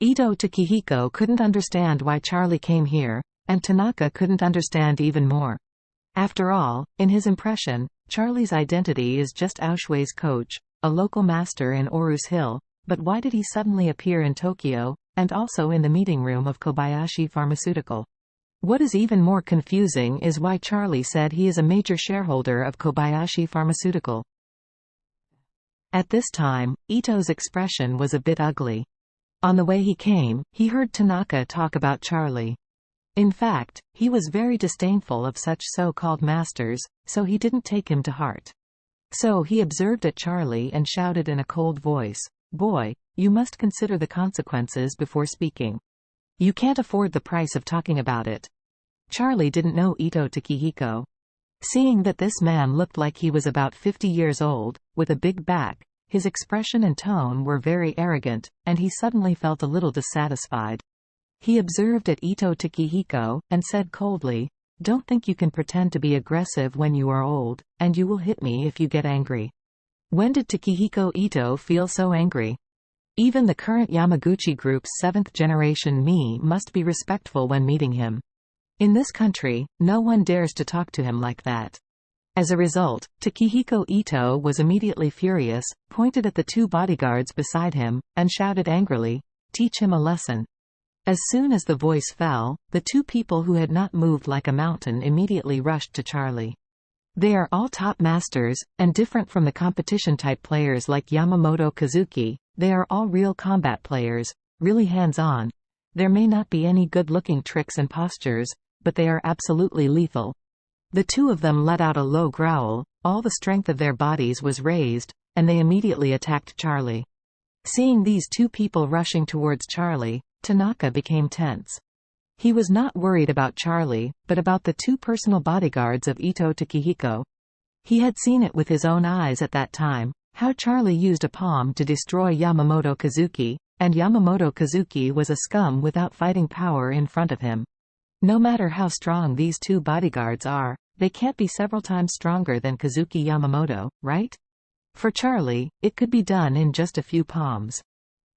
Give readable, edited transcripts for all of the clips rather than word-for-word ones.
Ito Takehiko couldn't understand why Charlie came here, and Tanaka couldn't understand even more. After all, in his impression, Charlie's identity is just Aushwei's coach, a local master in Orus Hill, but why did he suddenly appear in Tokyo, and also in the meeting room of Kobayashi Pharmaceutical? What is even more confusing is why Charlie said he is a major shareholder of Kobayashi Pharmaceutical. At this time, Ito's expression was a bit ugly. On the way he came, he heard Tanaka talk about Charlie. In fact, he was very disdainful of such so-called masters, so he didn't take him to heart. So he observed at Charlie and shouted in a cold voice, "Boy, you must consider the consequences before speaking. You can't afford the price of talking about it." Charlie didn't know Ito Takehiko. Seeing that this man looked like he was about 50 years old, with a big back, his expression and tone were very arrogant, and he suddenly felt a little dissatisfied. He observed at Ito Takehiko, and said coldly, "Don't think you can pretend to be aggressive when you are old, and you will hit me if you get angry." When did Takehiko Ito feel so angry? Even the current Yamaguchi Group's 7th generation me must be respectful when meeting him. In this country, no one dares to talk to him like that. As a result, Takehiko Ito was immediately furious, pointed at the two bodyguards beside him, and shouted angrily, "Teach him a lesson." As soon as the voice fell, the two people who had not moved like a mountain immediately rushed to Charlie. They are all top masters, and different from the competition-type players like Yamamoto Kazuki, they are all real combat players, really hands-on. There may not be any good-looking tricks and postures, but they are absolutely lethal. The two of them let out a low growl, all the strength of their bodies was raised, and they immediately attacked Charlie. Seeing these two people rushing towards Charlie, Tanaka became tense. He was not worried about Charlie, but about the two personal bodyguards of Ito Takehiko. He had seen it with his own eyes at that time, how Charlie used a palm to destroy Yamamoto Kazuki, and Yamamoto Kazuki was a scum without fighting power in front of him. No matter how strong these two bodyguards are, they can't be several times stronger than Kazuki Yamamoto, right? For Charlie, it could be done in just a few palms.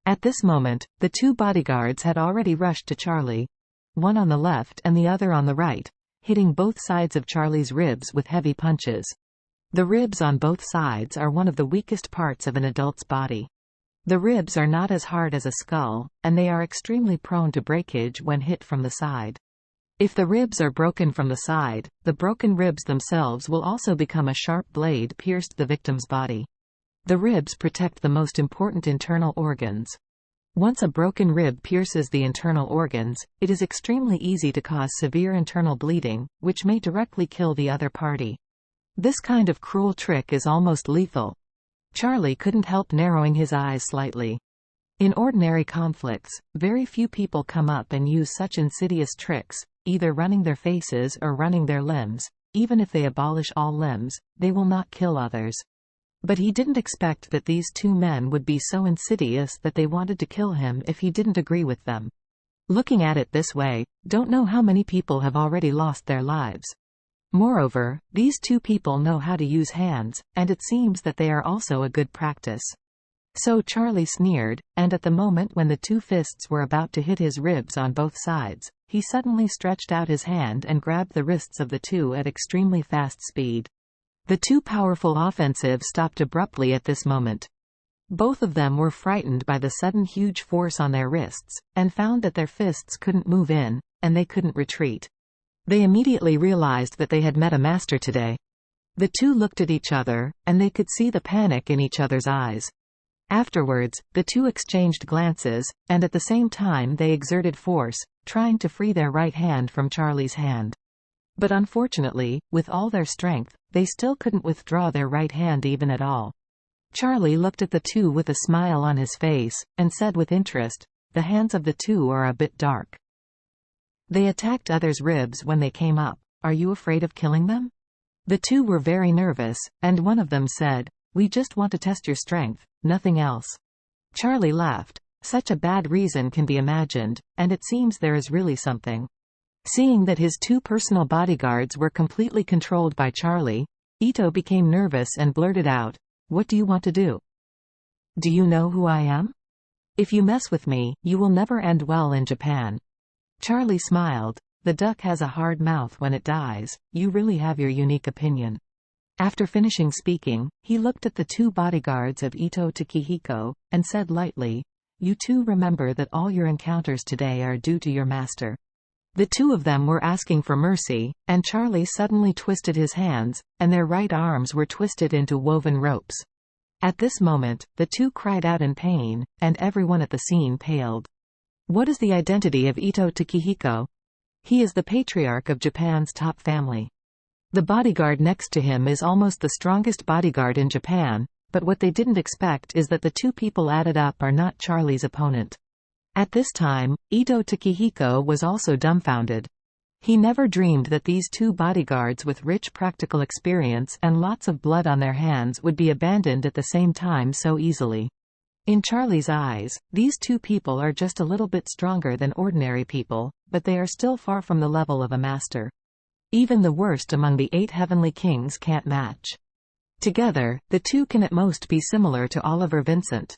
At this moment, the two bodyguards had already rushed to Charlie, one on the left and the other on the right, hitting both sides of Charlie's ribs with heavy punches. The ribs on both sides are one of the weakest parts of an adult's body. The ribs are not as hard as a skull, and they are extremely prone to breakage when hit from the side. If the ribs are broken from the side, the broken ribs themselves will also become a sharp blade pierced the victim's body. The ribs protect the most important internal organs. Once a broken rib pierces the internal organs, it is extremely easy to cause severe internal bleeding, which may directly kill the other party. This kind of cruel trick is almost lethal. Charlie couldn't help narrowing his eyes slightly. In ordinary conflicts, very few people come up and use such insidious tricks, either running their faces or running their limbs. Even if they abolish all limbs, they will not kill others. But he didn't expect that these two men would be so insidious that they wanted to kill him if he didn't agree with them. Looking at it this way, don't know how many people have already lost their lives. Moreover, these two people know how to use hands, and it seems that they are also a good practice. So Charlie sneered, and at the moment when the two fists were about to hit his ribs on both sides, he suddenly stretched out his hand and grabbed the wrists of the two at extremely fast speed. The two powerful offensives stopped abruptly at this moment. Both of them were frightened by the sudden huge force on their wrists, and found that their fists couldn't move in, and they couldn't retreat. They immediately realized that they had met a master today. The two looked at each other, and they could see the panic in each other's eyes. Afterwards, the two exchanged glances, and at the same time they exerted force, trying to free their right hand from Charlie's hand. But unfortunately, with all their strength, they still couldn't withdraw their right hand even at all. Charlie looked at the two with a smile on his face, and said with interest, "The hands of the two are a bit dark. They attacked others' ribs when they came up. Are you afraid of killing them?" The two were very nervous, and one of them said, "We just want to test your strength, nothing else." Charlie laughed. Such a bad reason can be imagined, and it seems there is really something. Seeing that his two personal bodyguards were completely controlled by Charlie, Ito became nervous and blurted out, "What do you want to do? Do you know who I am?" If you mess with me, you will never end well in Japan. Charlie smiled. The duck has a hard mouth when it dies. You really have your unique opinion. After finishing speaking, he looked at the two bodyguards of Ito Takehiko, and said lightly, "You two remember that all your encounters today are due to your master." The two of them were asking for mercy, and Charlie suddenly twisted his hands, and their right arms were twisted into woven ropes. At this moment, the two cried out in pain, and everyone at the scene paled. What is the identity of Ito Takehiko? He is the patriarch of Japan's top family. The bodyguard next to him is almost the strongest bodyguard in Japan, but what they didn't expect is that the two people added up are not Charlie's opponent. At this time, Ito Takehiko was also dumbfounded. He never dreamed that these two bodyguards with rich practical experience and lots of blood on their hands would be abandoned at the same time so easily. In Charlie's eyes, these two people are just a little bit stronger than ordinary people, but they are still far from the level of a master. Even the worst among the 8 heavenly kings can't match. Together, the two can at most be similar to Oliver Vincent.